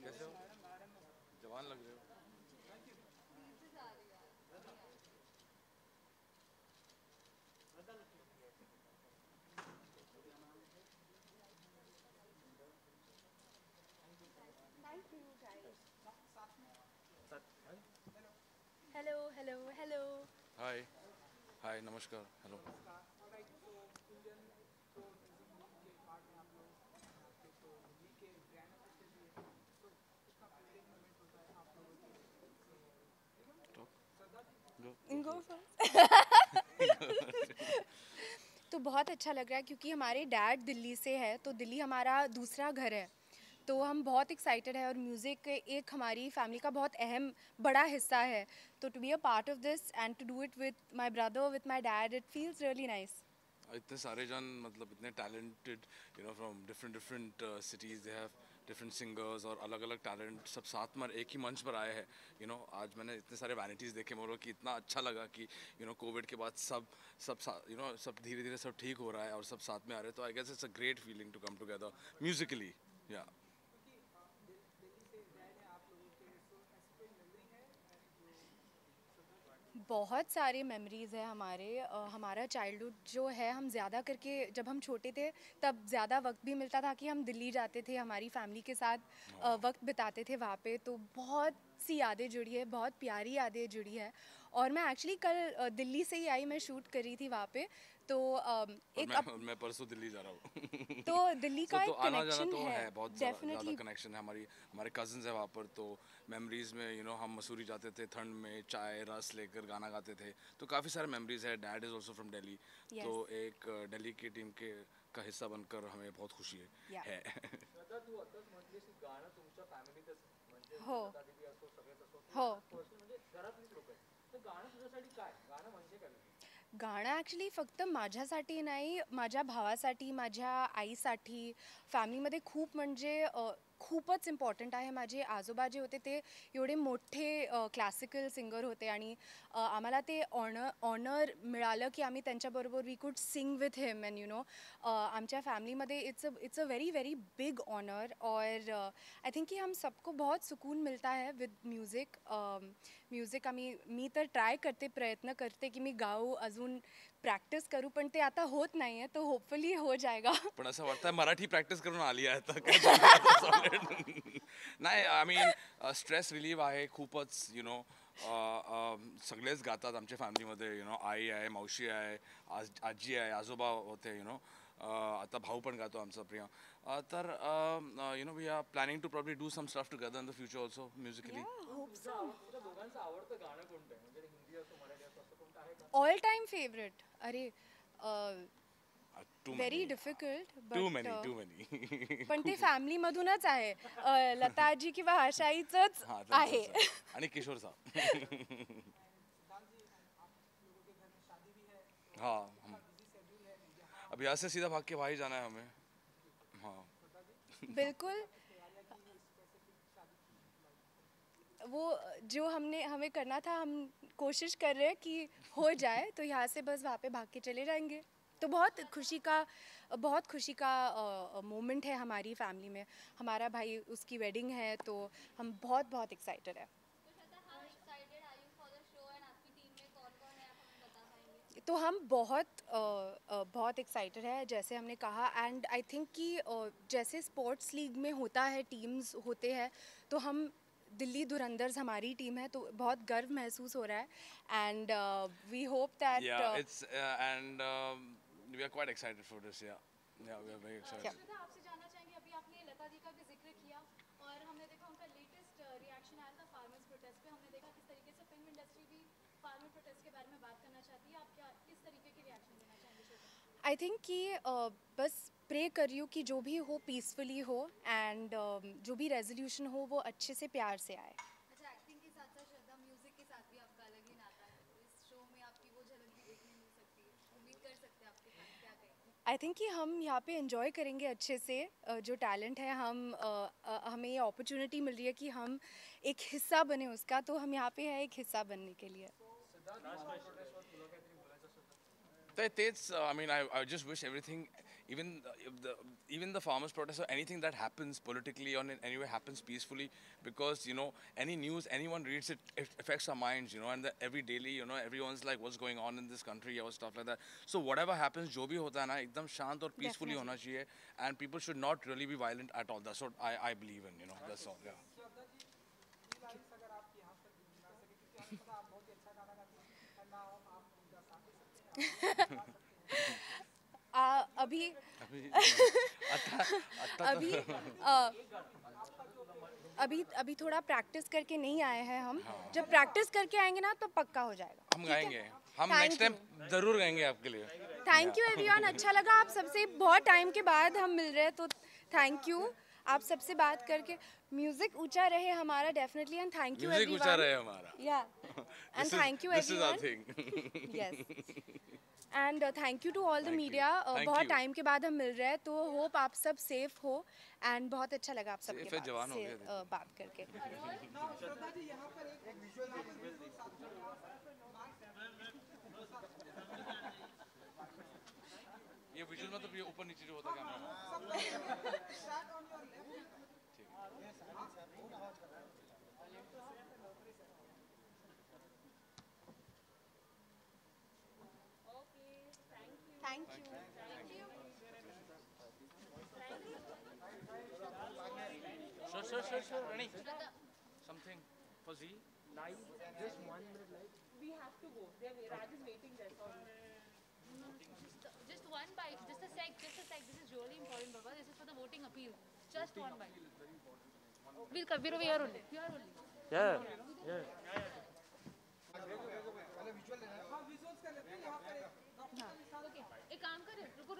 कैसे हो? जवान लग रहे हो। Hello hello hello. Hi. Hi, नमस्कार, हेलो। गो इनको गो तो बहुत अच्छा लग रहा है क्योंकि हमारे डैड दिल्ली से है, तो दिल्ली हमारा दूसरा घर है। तो हम बहुत एक्साइटेड है और म्यूज़िक एक हमारी फैमिली का बहुत अहम बड़ा हिस्सा है। तो to be a part of this and to do it with my brother with my dad, it feels really nice. इतने सारे जन, मतलब इतने talented, from different different cities, they have different singers और अलग अलग टैलेंट, सब साथ में एक ही मंच पर आए हैं। आज मैंने इतने सारे वैनिटीज़ देखे मोरो कि इतना अच्छा लगा कि कोविड के बाद सब धीरे धीरे सब ठीक हो रहा है और सब साथ में आ रहे हैं। तो I guess it's a great feeling to come together musically. या बहुत सारे मेमोरीज़ है हमारे। हमारा चाइल्डहुड जो है, हम ज़्यादा करके जब हम छोटे थे तब ज़्यादा वक्त भी मिलता था कि हम दिल्ली जाते थे हमारी फैमिली के साथ, वक्त बिताते थे वहाँ पे। तो बहुत सी यादें जुड़ी है, बहुत प्यारी यादें जुड़ी है। और मैं एक्चुअली कल दिल्ली से ही आई, मैं शूट कर रही थी वहाँ पे। तो और एक मैं अब और मैं परसों दिल्ली जा रहा हूँ। तो दिल्ली सो का तो एक आना जाना कनेक्शन तो है है, बहुत ज़्यादा डेफिनेटली। कनेक्शन है। हमारे कजन्स है वहाँ पर। तो मेमोरीज में हम मसूरी जाते थे ठंड में, चाय रस लेकर गाना गाते थे। तो काफ़ी सारे मेमोरीज है। Dad is also from Delhi. तो यस। एक दिल्ली की टीम के का हिस्सा बनकर हमें बहुत खुशी या है। श्रद्धा, तू आताच म्हटलीस की गाणं तुमच्या फॅमिलीतच म्हणजे हो लता दीदी असो सगळेच असो हो. किंवा पर्सनल म्हणजे घरातलीच लोक आहेत. तर गाणं तुझ्यासाठी काय? गाणं म्हणजे काय तुझं? गाणं ॲक्च्युली फक्त माझ्यासाठी नाही, माझ्या भावासाठी, माझ्या आईसाठी, फॅमिलीमध्ये खूप म्हणजे खूपच इम्पॉर्टंट आहे. माझे आजोबा जे होते ते एवढे मोठे क्लासिकल सिंगर होते आणि आम्हाला ते ऑनर मिळालं की आम्ही त्यांच्याबरोबर we could sing with him and आमच्या फैमिलीमध्ये it's a very very big honour. और आई थिंक कि हम सबको बहुत सुकून मिलता है विद म्यूज़िक। म्युझिक मी तर ट्राय करते, प्रयत्न करते की मी गाऊ, अजून प्रॅक्टिस करू, पण ते आता होत नाही आहे. तो होपफुली हो जाएगा. पण असं वाटतं मराठी प्रॅक्टिस करून आली आहे आता, काय झालं आता solid. नाही, आय मीन स्ट्रेस रिलीव्ह आहे खूपच. सगळेच गातात आमच्या फॅमिलीमध्ये. आई आहे, मावशी आहे, आजी आहे, आजोबा होते. आता भाऊ पण गातो आमचा प्रिया. तर we are planning to probably do some stuff together in the future also musically. Yeah, पण hope so. तुझ्या दोघांचं आवडतं गाणं कोणतं आहे? म्हणजे हिंदी असो मराठी असो असं कोणतं आहे का? All time favourite. अरे too very many. Difficult to but many, too many. पण ते खूप. फॅमिलीमधूनच आहे. लताजी किंवा आशाईचंच हां, आहे. त्यांचंच आहे. आणि किशोर साहब. हाँ, अब यहाँ से सीधा भाग के वहाँ ही जाना है हमें। हाँ। बिल्कुल। वो जो हमने हमें करना था, हम कोशिश कर रहे हैं कि हो जाए, तो यहाँ से बस वहाँ पे भाग के चले जाएंगे। तो बहुत खुशी का मोमेंट है हमारी फैमिली में। हमारा भाई, उसकी वेडिंग है, तो हम बहुत बहुत एक्साइटेड है। तो Shraddha, how excited are you for the show and आपकी टीम में कौन कौन है, आप हमें बता पाएंगे? तो हम बहुत एक्साइटेड है, जैसे हमने कहा। एंड आई थिंक कि जैसे स्पोर्ट्स लीग में होता है, टीम्स होते हैं, तो हम दिल्ली धुरंधर्स हमारी टीम है, तो बहुत गर्व महसूस हो रहा है। And we hope that Yeah, it's and we are quite excited for this. Yeah, yeah, we are very excited. श्रद्धा, आपसे जानना चाहेंगे, अभी आपने लता जी का भी जिक्र किया और हमने देखा उनका लेटेस्ट रिएक्शन आया था फार्मर्स प्रोटेस्ट पे। हमने देखा किस तरीके से फिल्म इंडस्ट्री भी फार्मर प्रोटेस्ट के बारे में बात करना चाहती है। आप क्या किस तरीके के रिएक्शन देना चाहेंगे श्रद्धा? आई थिंक कि बस प्रे कर रही हूँ कि जो भी हो पीसफुली हो, एंड जो भी रेजोल्यूशन हो वो अच्छे से प्यार से आए। अच्छा, एक्टिंग के साथ साथ श्रद्धा, म्यूजिक के साथ भी आपका अलग ही नाता है, तो इस शो में आपकी वो झलक भी देखने मिल सकती है। उम्मीद कर सकते हैं आपके फैन क्या कहेंगे? आई थिंक कि हम यहाँ पे एंजॉय करेंगे अच्छे से। जो टैलेंट है हमें ये अपॉर्चुनिटी मिल रही है कि हम एक हिस्सा बने उसका, तो हम यहाँ पे है एक हिस्सा बनने के लिए। I mean, I just wish everything, even even the farmers' protest or anything that happens politically or in any way happens peacefully, because any news anyone reads it affects our minds, and every daily everyone's like what's going on in this country or stuff like that. So whatever happens, जो भी होता है ना एकदम शांत और peacefully होना चाहिए, and people should not really be violent at all. That's what I believe in, that's all. Yeah. अभी अभी अभी अ, अभी थोड़ा प्रैक्टिस करके नहीं आए हैं हम। जब प्रैक्टिस करके आएंगे ना तो पक्का हो जाएगा। हम गाएंगे, हम Thank नेक्स्ट टाइम जरूर गाएंगे आपके लिए। थैंक यू एवरीवन, अच्छा लगा आप सबसे, बहुत टाइम के बाद हम मिल रहे हैं तो थैंक यू आप सबसे बात करके। म्यूजिक ऊंचा रहे हमारा definitely, and thank you music ऊंचा रहे एवरीवन। हमारा। Yeah and thank you This is our everyone. thing. Yes and thank you to all the Thank you. Media. Thank बहुत you. टाइम के बाद हम मिल रहे हैं तो होप आप सब सेफ हो, एंड बहुत अच्छा लगा आप सबके Safe है, जवान हो गए थे। बात करके। ये विजुअल मतलब ये ऊपर नीचे जो होता है camera. Thank you. Sure, Rani. Something for Z. Live, just 1 minute live. We have to go. Raj is waiting there. Sorry. Just one bite, just a sec. This is really important, Baba. This is for the voting appeal. Just one bite. We'll come. We're here only. Here only. Yeah. Okay. एक काम करें. रुको.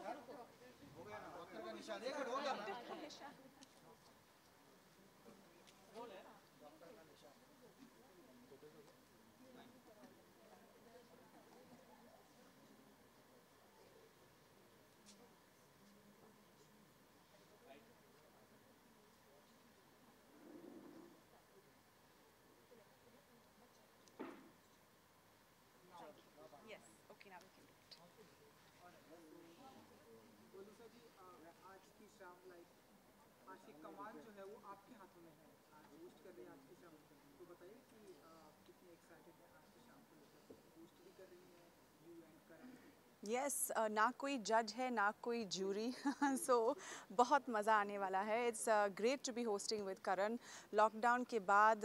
Yes, okay, now we can do it. बोलूसा जी आज की शाम like आज की कमान जो है वो आपके हाथों में है, आज होस्ट कर रही है आज की शाम। तो बताइए कि आप कितने एक्साइटेड हैं आज की शाम को लेकर, होस्ट भी कर रही हैं यू एंड करण। यस ना कोई जज है ना कोई जूरी सो बहुत मज़ा आने वाला है। It's great to be hosting with Karan. Lockdown के बाद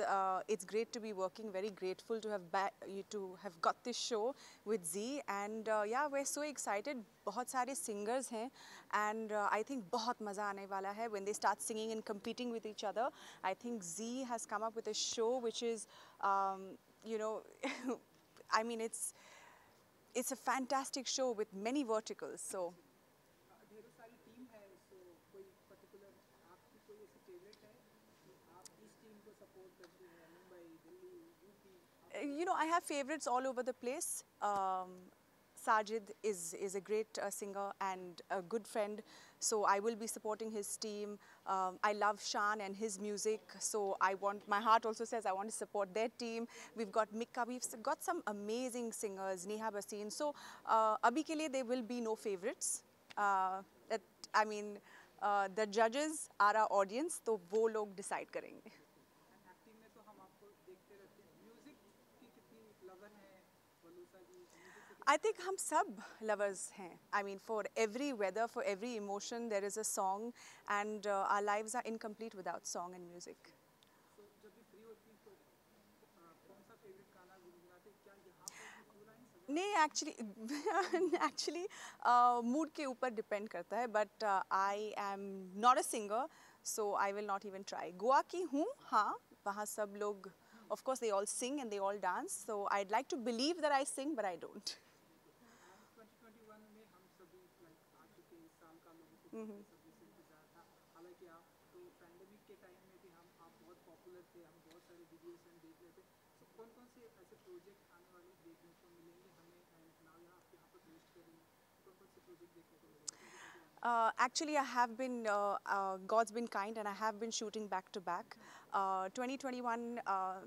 it's great to be working, very grateful to have got this show with Zee and yeah we are so excited. बहुत सारे सिंगर्स हैं एंड आई थिंक बहुत मज़ा आने वाला है when they start singing and competing with each other. I think Z has come up with a show which is I mean it's a fantastic show with many verticals. So ढेरों सारी team है, सो कोई particular आपकी कोई ऐसी favourite है कि आप इस टीम को सपोर्ट करती हैं, Mumbai, Delhi, UP? I have favorites all over the place. Sajid is a great singer and a good friend, so I will be supporting his team. I love Shan and his music, so my heart also says I want to support their team. We've got Mikka, we've got some amazing singers, Neha Bhasin. So abhi ke liye there will be no favorites. The judges are our audience, तो वो लोग decide करेंगे। Acting में तो हम आपको देखते रहते हैं, म्यूजिक की कितनी लवर है बोलूसा जी? I think हम सब lovers हैं. I mean, for every weather, for every emotion, there is a song, and our lives are incomplete without song and music. सो जब भी फ्री होती हैं तो कौन सा फेवरेट गाना गुनगुनाते हैं? क्या यहाँ पर भी पूरा ही सजा? नहीं, actually, mood के ऊपर depend करता है, but I am not a singer, so I will not even try. Goa की हूँ, हाँ, वहाँ सब लोग, of course, they all sing and they all dance, so I'd like to believe that I sing, but I don't. 2021 में हम सभी like आ चुके इस साल का, लोगों को सभी से इंतजार था। हालांकि आप तो पैंडेमिक के टाइम में भी आप बहुत पॉपुलर थे, हम बहुत सारे वीडियोस हम देख रहे थे। तो कौन कौन से ऐसे प्रोजेक्ट आने वाले देखने को मिलेंगे हमें, एंड नाउ आप यहाँ पर होस्ट कर रही हैं, कौन कौन से प्रोजेक्ट देखने को मिलेंगे? Actually, I have been, God's been kind and I have been shooting back to back. 2021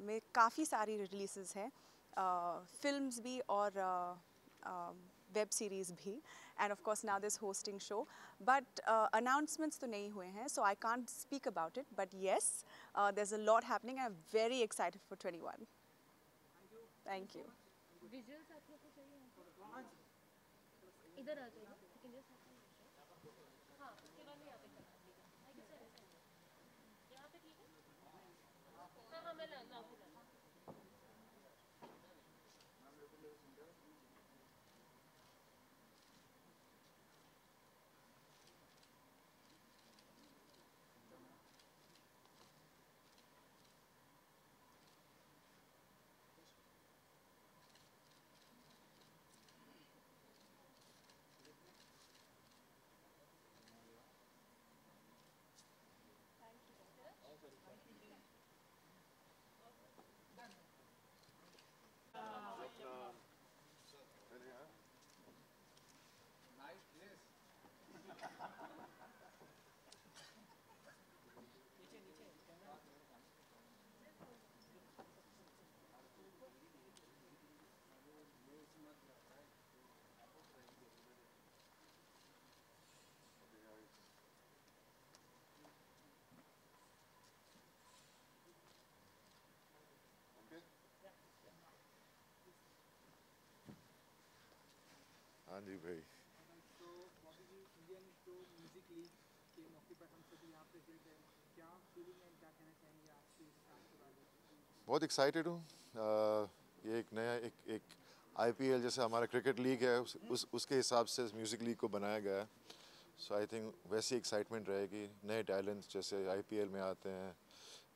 में काफ़ी सारी releases हैं, films भी और web series भी, and of course now this hosting show. But announcements तो नहीं हुए हैं, so I can't speak about it. But yes, there's a lot happening and I'm very excited for 21. Thank you. Visuals आप लोग को चाहिए इधर आ जाइए लेकिन जस्ट हाँ उसके बाद में यहाँ पे करना ठीक है यहाँ पे ठीक है हाँ हाँ मैं ला हाँ जी भाई। तो बॉबी जी, इंडियन शो म्यूजिक लीग के मौके पर हम सभी यहाँ प्रेजेंट हैं, क्या फीलिंग है, क्या कहना चाहेंगे आप इस काम के बारे में? बहुत एक्साइटेड हूँ। ये एक नया एक IPL जैसे हमारा क्रिकेट लीग है उसके हिसाब से म्यूज़िक लीग को बनाया गया है। सो आई थिंक वैसी एक्साइटमेंट रहेगी। नए टैलेंट्स जैसे IPL में आते हैं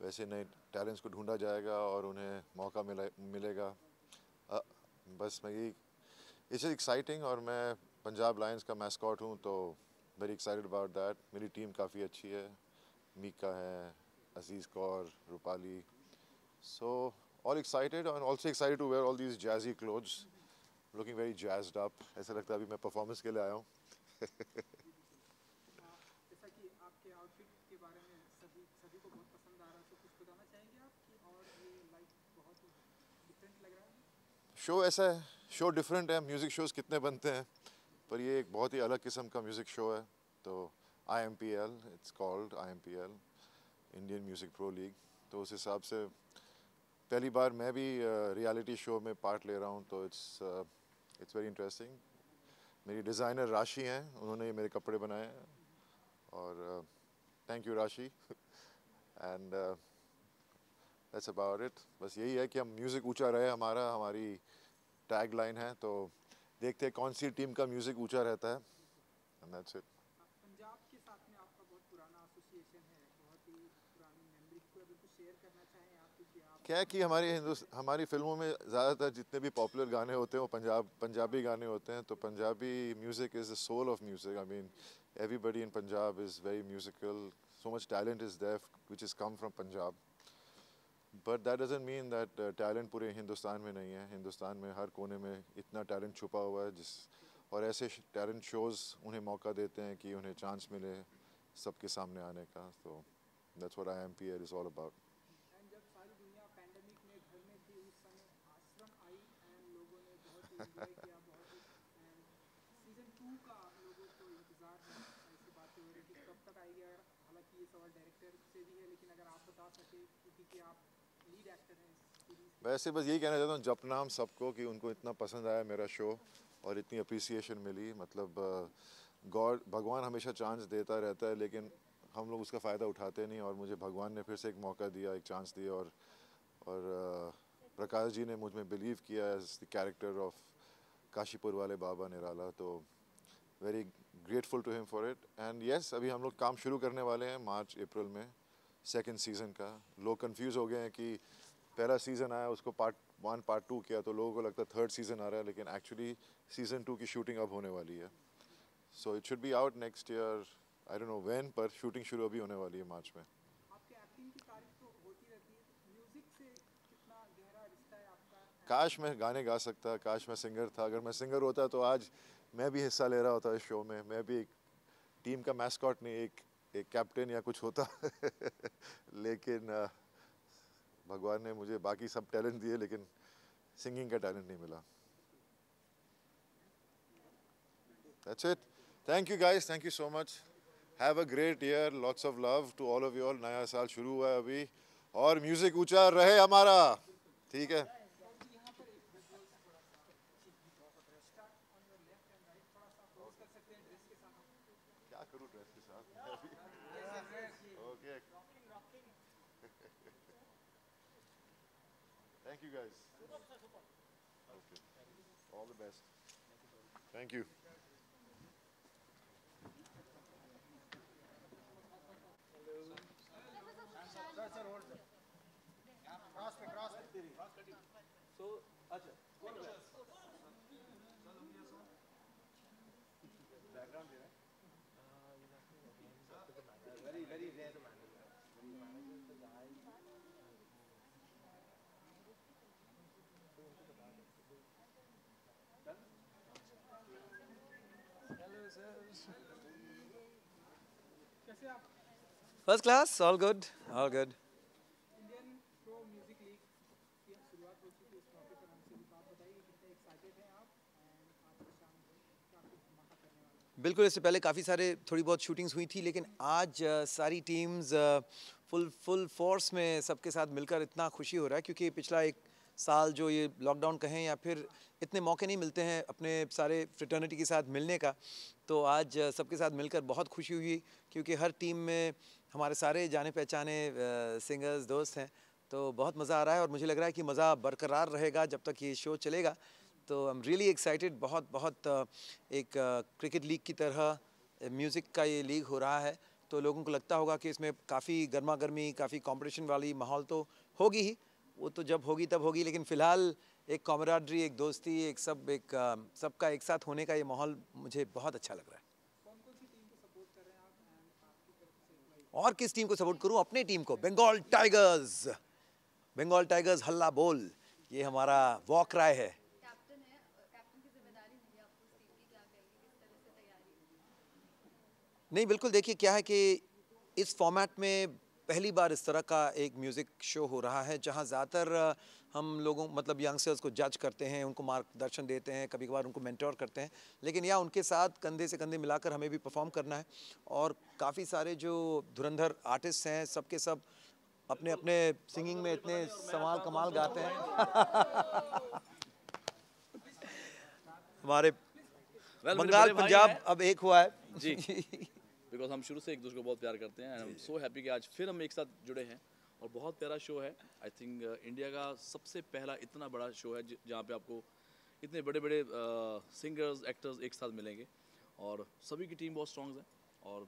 वैसे नए टैलेंट्स को ढूंढा जाएगा और उन्हें मौका मिलेगा। बस मैं यही इट्स एक्साइटिंग और मैं पंजाब लायंस का मैस्कॉट हूँ तो वेरी एक्साइटेड अबाउट दैट। मेरी टीम काफ़ी अच्छी है, मीका है, अजीज़ Kaur, Rupali. So all excited and also excited to wear all these jazzy clothes, looking very jazzed up. ऐसा लगता है अभी मैं परफॉर्मेंस के लिए आया हूँ। जैसा कि आपके आउटफिट के बारे में सभी को बहुत पसंद आ रहा है, तो कुछ बताना चाहेंगे आप कि और ये लाइक बहुत ही डिफरेंट लग रहा है? शो ऐसा है, शो डिफरेंट है। म्यूज़िक शोज़ कितने बनते हैं पर ये एक बहुत ही अलग किस्म का म्यूज़िक शो है। तो IMPL, it's called IMPL, Indian music pro league. तो उस हिसाब से पहली बार मैं भी रियलिटी शो में पार्ट ले रहा हूँ तो इट्स वेरी इंटरेस्टिंग। मेरी डिज़ाइनर राशि हैं, उन्होंने मेरे कपड़े बनाए हैं और थैंक यू राशि। And that's about it. बस यही है कि हम म्यूज़िक ऊंचा रहे हमारी टैग लाइन है। तो देखते हैं कौन सी टीम का म्यूज़िक ऊंचा रहता है। And that's it. पंजाब के साथ में आपका बहुत पुराना एसोसिएशन है, बहुत ही पुरानी मेमोरी को अगर कुछ शेयर करना चाहें आप, क्योंकि आप क्या है कि हमारी फिल्मों में ज़्यादातर जितने भी पॉपुलर गाने होते हैं वो पंजाबी गाने होते हैं। तो Punjabi music is the soul of music. I mean everybody in Punjab is very musical, so much talent is there which is come from Punjab. But that doesn't mean that talent पूरे हिंदुस्तान में नहीं है। हिंदुस्तान में हर कोने में इतना टैलेंट छुपा हुआ है और ऐसे टैलेंट शोज़ उन्हें मौका देते हैं कि उन्हें चांस मिले सबके सामने आने का। तो that's what IMPL is all about. And जब सारी दुनिया पैंडेमिक में घर में थी उस समय आश्रम आई एंड लोगों ने बहुत ही एंजॉय किया, बहुत ही। एंड सीजन 2 का लोगों को इंतज़ार है, ऐसी बातें हो रही कि कब तक आएगी। अगर हालांकि ये सवाल डायरेक्टर से भी है, लेकिन अगर आप बता सके क्योंकि आप लीड एक्टर हैं इस सीरीज। वैसे बस यही कहना चाहता हूँ जपनाम सबको कि उनको इतना पसंद आया मेरा शो और इतनी अप्रिसिएशन मिली। मतलब भगवान हमेशा चांस देता रहता है लेकिन हम लोग उसका फ़ायदा उठाते नहीं। और मुझे भगवान ने फिर से एक मौका दिया, एक चांस दिया और प्रकाश जी ने मुझ में बिलीव किया as the character of Kashipur वाले बाबा निराला। तो very grateful to him for it. And yes, अभी हम लोग काम शुरू करने वाले हैं मार्च अप्रैल में सेकंड सीज़न का। लोग कंफ्यूज हो गए हैं कि पहला सीज़न आया उसको पार्ट 1 पार्ट 2 किया तो लोगों को लगता है थर्ड सीज़न आ रहा है, लेकिन एक्चुअली सीज़न 2 की शूटिंग अब होने वाली है। So it should be out next year, I don't know when, पर शूटिंग शुरू अभी होने वाली है मार्च में। आपके एक्टिंग की तारीफ तो होती रहती है, म्यूजिक से कितना गहरा रिश्ता है आपका? काश मैं गाने गा सकता, काश मैं सिंगर था। अगर मैं सिंगर होता तो आज मैं भी हिस्सा ले रहा होता इस शो में। मैं भी टीम का मैस्कॉट नहीं, एक कैप्टन या कुछ होता लेकिन भगवान ने मुझे बाकी सब टैलेंट दिए, लेकिन सिंगिंग का टैलेंट नहीं मिला. That's it. Thank you guys. Thank you so much. Have a great year. Lots of love to all of you all. नया साल शुरू हुआ है अभी और म्यूजिक ऊंचा रहे हमारा. ठीक है. क्या करूँ ड्रेस के साथ? Okay. Thank you guys. Okay. All the best. Thank you. First class, all good, all good. Indian pro music league की शुरुआत हो चुकी है. इस मौके पर हमसे भी बात बताइए, कितने एक्साइटेड हैं आप एंड आज की शाम क्या कुछ धमाका करने वाले हैं? बिल्कुल, इससे पहले काफ़ी सारे थोड़ी बहुत शूटिंग्स हुई थी, लेकिन आज सारी टीम्स फुल फोर्स में सबके साथ मिलकर इतना खुशी हो रहा है, क्योंकि पिछला एक साल जो ये लॉकडाउन कहें या फिर इतने मौके नहीं मिलते हैं अपने सारे फ्रेटर्निटी के साथ मिलने का, तो आज सबके साथ मिलकर बहुत खुशी हुई, क्योंकि हर टीम में हमारे सारे जाने पहचाने सिंगर्स दोस्त हैं, तो बहुत मज़ा आ रहा है और मुझे लग रहा है कि मज़ा बरकरार रहेगा जब तक ये शो चलेगा. तो आई एम रियली एक्साइटेड. बहुत एक क्रिकेट लीग की तरह म्यूज़िक का ये लीग हो रहा है, तो लोगों को लगता होगा कि इसमें काफ़ी गर्मा गर्मी, काफ़ी कंपटीशन वाली माहौल तो होगी ही, वो तो जब होगी तब होगी, लेकिन फ़िलहाल एक कॉमराडरी, एक दोस्ती, एक सबका एक साथ होने का ये माहौल मुझे बहुत अच्छा लग रहा है. कौन-कौन सी टीम को सपोर्ट कर रहे हैं आप एंड आपकी तरफ से? और किस टीम को सपोर्ट करूं? अपने टीम को, बंगाल टाइगर्स. बंगाल टाइगर्स हल्ला बोल, ये हमारा वॉक क्राई है. कैप्टन है, कैप्टन की जिम्मेदारी मिली आपको इस टीम की, क्या कहेंगे, किस तरह से तैयारी? नहीं, बिल्कुल, देखिए क्या है कि इस फॉर्मेट में पहली बार इस तरह का एक म्यूज़िक शो हो रहा है, जहां ज़्यादातर हम लोगों मतलब यंगस्टर्स को जज करते हैं, उनको मार्गदर्शन देते हैं, कभी कभार उनको मेंटोर करते हैं, लेकिन यहाँ उनके साथ कंधे से कंधे मिलाकर हमें भी परफॉर्म करना है. और काफ़ी सारे जो धुरंधर आर्टिस्ट हैं, सबके सब अपने अपने सिंगिंग में इतने कमाल गाते हैं. हमारे बंगाल पंजाब अब एक हुआ है जी. बिकॉज हम शुरू से एक दूसरे को बहुत प्यार करते हैं and I am so happy कि आज फिर हम एक साथ जुड़े हैं और बहुत प्यारा शो है. आई थिंक इंडिया का सबसे पहला इतना बड़ा शो है जहाँ पे आपको इतने बड़े बड़े सिंगर्स एक्टर्स एक साथ मिलेंगे और सभी की टीम बहुत स्ट्रॉन्ग है और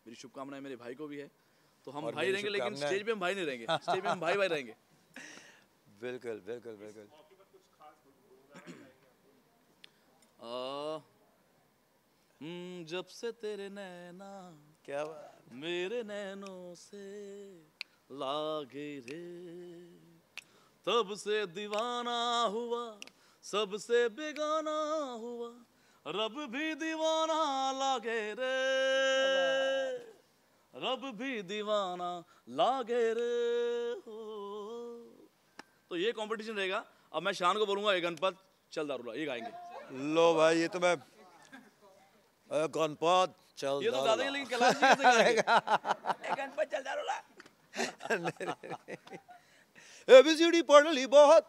मेरी शुभकामनाएं मेरे भाई को भी है. तो हम भाई रहेंगे, लेकिन स्टेज पे हम भाई नहीं रहेंगे, स्टेज पे हम भाई भाई रहेंगे. बिल्कुल बिल्कुल बिल्कुल. जब से तेरे नैना क्या मेरे नैनों से लागे रे, तब से दीवाना हुआ, सबसे बेगाना हुआ, रब भी दीवाना लागे रे, रब भी दीवाना लागे रे हो. तो ये कंपटीशन रहेगा. अब मैं शान को बोलूंगा ए गणपत चल दारूला, ये गाएंगे. लो भाई, ये तो मैं गणपत चल, ये तो गा देंगे, लेकिन कैलाश जी कैसे गाएंगे? ए गणपत चल दारूला. एबीसीडी पढ़ ली बहुत,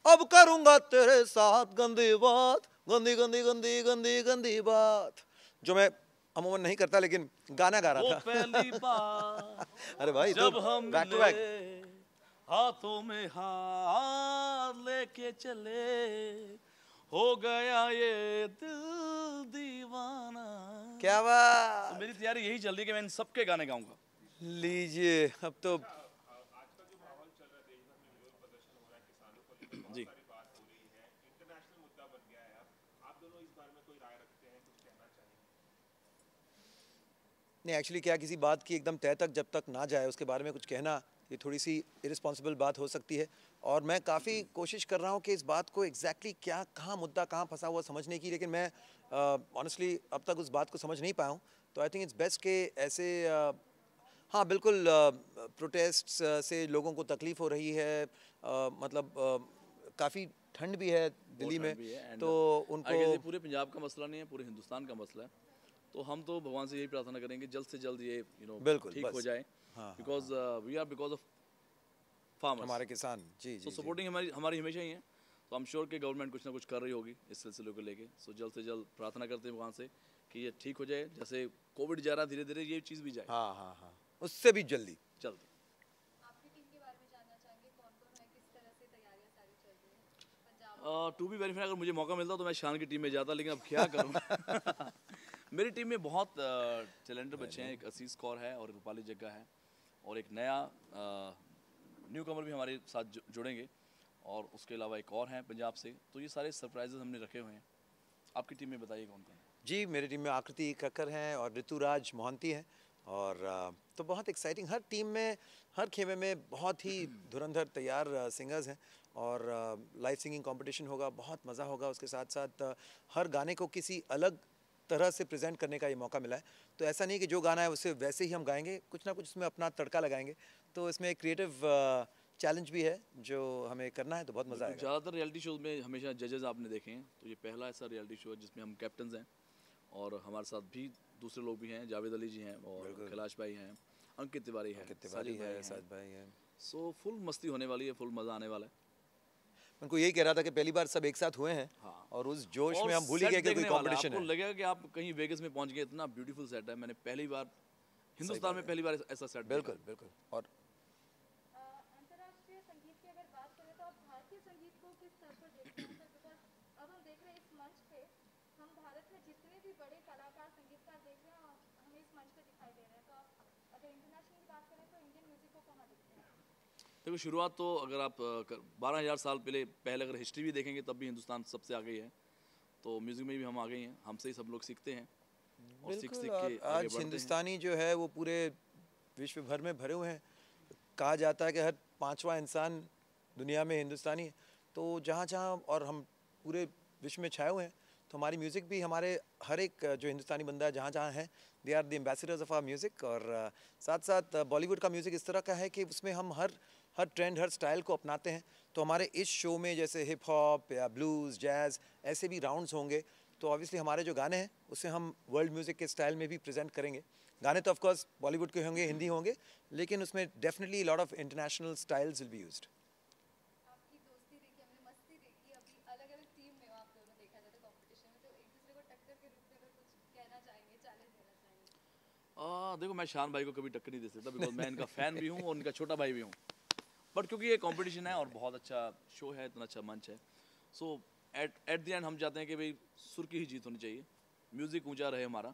अब करूंगा तेरे साथ गंदी बात, गंदी गंदी गंदी गंदी गंदी बात, जो मैं अमूमन नहीं करता, लेकिन गाना गा रहा था. पहली बार अरे भाई, जब तो हम बैक टू बैक. हाथों में हाथ लेके चले, हो गया ये दिल दीवाना. क्या बात. तो मेरी तैयारी यही चल रही है कि मैं इन सबके गाने गाऊंगा. लीजिए, अब तो जी. नहीं, एक्चुअली क्या, किसी बात की एकदम तह तक जब तक ना जाए उसके बारे में कुछ कहना ये थोड़ी सी इरिस्पॉन्सिबल बात हो सकती है, और मैं काफ़ी कोशिश कर रहा हूँ कि इस बात को एग्जैक्टली क्या कहाँ मुद्दा कहाँ फंसा हुआ समझने की, लेकिन मैं ऑनेस्टली अब तक उस बात को समझ नहीं पाया हूँ। तो आई थिंक इट्स बेस्ट के ऐसे हाँ बिल्कुल, प्रोटेस्ट्स से लोगों को तकलीफ़ हो रही है, मतलब काफ़ी ठंड भी है दिल्ली में, तो उनको पूरे पंजाब का मसला नहीं है, पूरे हिंदुस्तान का मसला है। तो हम तो भगवान से यही प्रार्थना करेंगे जल्द से जल्द ये बिल्कुल ठीक हो जाए, because we are because of farmers, हमारे किसान। जी सो जी सपोर्टिंग हमारी हमेशा ही है। तो आई एम श्योर कि गवर्नमेंट कुछ ना कुछ कर रही होगी इस सिलसिले को लेके। सो जल्द से जल्द प्रार्थना करते हैं भगवान से कि ये ठीक हो जाए, जैसे कोविड जा रहा धीरे धीरे ये चीज़ भी जाए। हाँ हाँ हाँ, उससे भी जल्दी। जल्द आपकी टीम के बारे में जानना चाहेंगे, कौन कौन है, किस तरह से तैयारियां सारी चल रही हैं पंजाब? टू बी वेरीफाई, अगर मुझे मौका मिलता तो मैं शान की टीम में जाता, लेकिन अब क्या करूँ। मेरी टीम में बहुत टैलेंटेड बच्चे हैं। एक असीस कौर है और रूपाली जग्गा है, और एक नया न्यू कमर भी हमारे साथ जुड़ेंगे, और उसके अलावा एक और हैं पंजाब से। तो ये सारे सरप्राइजेस हमने रखे हुए हैं। आपकी टीम में बताइए कौन कौन है? जी, मेरी टीम में आकृति कक्कर हैं और ऋतुराज मोहंती हैं, और तो बहुत एक्साइटिंग, हर टीम में हर खेमे में बहुत ही धुरंधर तैयार सिंगर्स हैं, और लाइव सिंगिंग कंपटीशन होगा, बहुत मज़ा होगा। उसके साथ साथ हर गाने को किसी अलग तरह से प्रेजेंट करने का ये मौका मिला है। तो ऐसा नहीं कि जो गाना है उसे वैसे ही हम गाएंगे, कुछ ना कुछ उसमें अपना तड़का लगाएंगे। तो इसमें एक क्रिएटिव चैलेंज भी है जो हमें करना है, तो बहुत मज़ा आएगा। ज़्यादातर रियलिटी शोज में हमेशा जजेस आपने देखे हैं, तो ये पहला ऐसा रियलिटी शो है जिसमें हम कैप्टन हैं, और हमारे साथ भी दूसरे लोग भी हैं। जावेद अली जी हैं, और कैलाश भाई हैं, अंकित तिवारी है, साजिद भाई है। सो फुल मस्ती होने वाली है, फुल मज़ा आने वाला है। उनको यही कह रहा था कि पहली बार सब एक साथ हुए हैं, और उस जोश में हम भूल ही गए कि कोई कंपटीशन है। आपको लगेगा कि आप कहीं वेगस में पहुंच गए, इतना ब्यूटीफुल सेट है। मैंने पहली बार हिंदुस्तान में पहली बार ऐसा सेट बिल्कुल बिल्कुल। और अंतर्राष्ट्रीय संगीत की अगर बात करें तो आप भारतीय संगीत को किस स्तर पर देखते हैं सर? बिकॉज अब हम देख रहे हैं इस मंच पे हम भारत में जितने भी बड़े कलाकार संगीतकार देख रहे हैं हमें इस मंच पे दिखाई दे रहे हैं। तो आप अगर इंटरनेशनल की बात करें तो इंडियन म्यूजिक को कहाँ देखते हैं? देखो, शुरुआत तो अगर आप 12,000 साल पहले अगर हिस्ट्री भी देखेंगे तब भी हिंदुस्तान सबसे आगे ही है। तो म्यूजिक में भी हम आगे ही हैं, हमसे ही सब लोग सीखते हैं, और सीख सीख के आज हिंदुस्तानी जो है वो पूरे विश्व भर में भरे हुए हैं। कहा जाता है कि हर 5वां इंसान दुनिया में हिंदुस्तानी है। तो जहाँ जहाँ और हम पूरे विश्व में छाए हुए हैं, तो हमारी म्यूज़िक भी हमारे हर एक जो हिंदुस्तानी बंदा है जहाँ जहाँ है, they are the ambassadors of our music. और साथ साथ बॉलीवुड का म्यूज़िक इस तरह का है कि उसमें हम हर ट्रेंड, हर स्टाइल को अपनाते हैं। तो हमारे इस शो में जैसे हिप हॉप या ब्लूज़, जैज़, ऐसे भी राउंड्स होंगे। तो ऑब्वियसली हमारे जो गाने हैं उसे हम वर्ल्ड म्यूज़िक के स्टाइल में भी प्रेजेंट करेंगे। गाने तो ऑफकोर्स बॉलीवुड के होंगे, हिंदी होंगे, लेकिन उसमें definitely lot of international styles will be used. आपकी दोस्ती देखी, हमने मस्ती देखी, अभी अलग-अलग टीम में हो आप दोनों, देखा जाए तो कंपटीशन में, तो एक दूसरे को टक्कर के रूप में अगर कुछ कहना चाहेंगे, चैलेंज देना चाहेंगे? देखो, मैं शान भाई को कभी टक्कर नहीं दे सकता, बिकॉज मैं इनका फैन भी हूँ और इनका छोटा भाई भी हूँ। बट क्योंकि ये कंपटीशन है और बहुत अच्छा शो है, इतना अच्छा मंच है, सो एट द एंड हम चाहते हैं कि भाई सुर की ही जीत होनी चाहिए, म्यूज़िक ऊंचा रहे हमारा,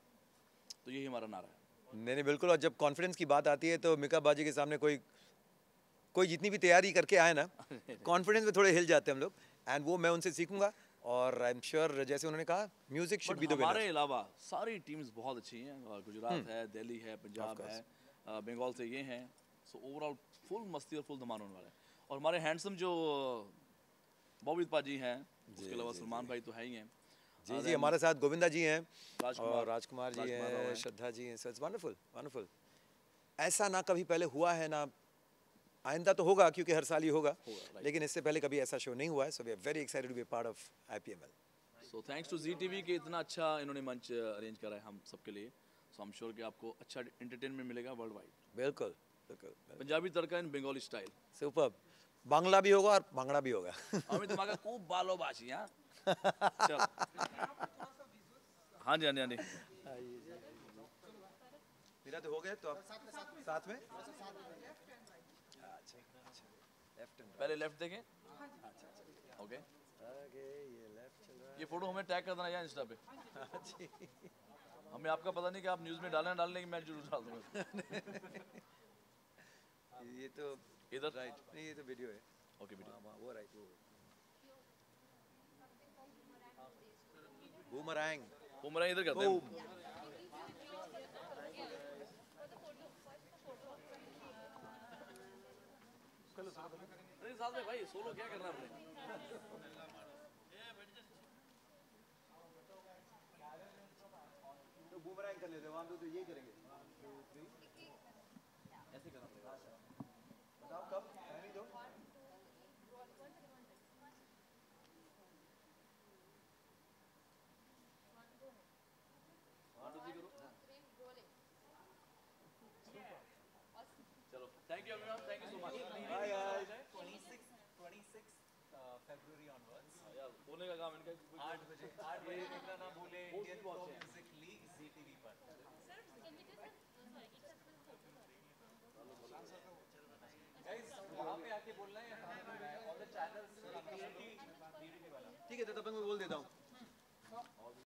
तो यही हमारा नारा है। नहीं बिल्कुल। और जब कॉन्फिडेंस की बात आती है तो मिका बाजी के सामने कोई जितनी भी तैयारी करके आए ना, कॉन्फिडेंस में थोड़े हिल जाते हैं हम लोग, एंड वो मैं उनसे सीखूंगा। और आई एम श्योर जैसे उन्होंने कहा, music should be the winner. हमारे अलावा सारी टीम्स बहुत अच्छी हैं, गुजरात है, दिल्ली है, पंजाब है, बंगाल से ये हैं। सो ओवरऑल फुल मस्ती और फुल धमाल होने वाला है। और हमारे हैंडसम जो बॉबी पाजी हैं, उसके अलावा सलमान भाई तो है ही हैं। जी जी, हमारे साथ गोविंदा जी हैं, राजकुमार राजकुमार जी हैं, श्रद्धा जी हैं। So it's wonderful wonderful. ऐसा ना कभी पहले हुआ है, ना आइंदा तो होगा, क्योंकि हर साल ही होगा, लेकिन इससे पहले कभी ऐसा शो नहीं हुआ है। So we are very excited to be part of IPML। So thanks to ZTV के इतना अच्छा इन्होंने मंच अरेंज करा है हम सबके लिए। सो आई एम श्योर कि आपको अच्छा एंटरटेनमेंट मिलेगा वर्ल्ड वाइड। बिल्कुल बिल्कुल। पंजाबी तड़का इन बंगाली स्टाइल। सुपर्ब। बांग्ला भी होगा और भांगड़ा भी होगा। हमें तुम्हारा खूब बालो बाशी। हाँ चल, हाँ जी हाँ जी हाँ जी। मेरा तो हो गया, तो आप साथ में पहले लेफ्ट देखें। ओके, ये फोटो हमें टैग कर देना यार इंस्टा पे। हमें आपका पता नहीं कि आप न्यूज़ में डालने की मैं जरूर डाल दूंगा। ये तो इधर राइट नहीं, ये तो वीडियो है। ओके वीडियो वो राइट, वो बूमरैंग बुमराह इधर करते हैं। अरे साथ में भाई सोलो क्या करना है आपने? तो बूमरैंग कर लेते हैं, वहाँ तो ये करेंगे। ऐसे करना पड़ेगा। बताओ कब? टाइमिंग दो। चलो, thank you everyone, thank you so much. Bye guys. 26 February onwards यार बोलने का काम इनका 8 बजे 8 बजे देखना ना भूले बहुत इंडियन बहुत प्रो है। म्यूजिक लीग जी टीवी पर। गाइस वहाँ पे आके बोलना है ऑन द चैनल्स डीडीटी वाला। ठीक है, तो तब तक मैं बोल देता हूँ।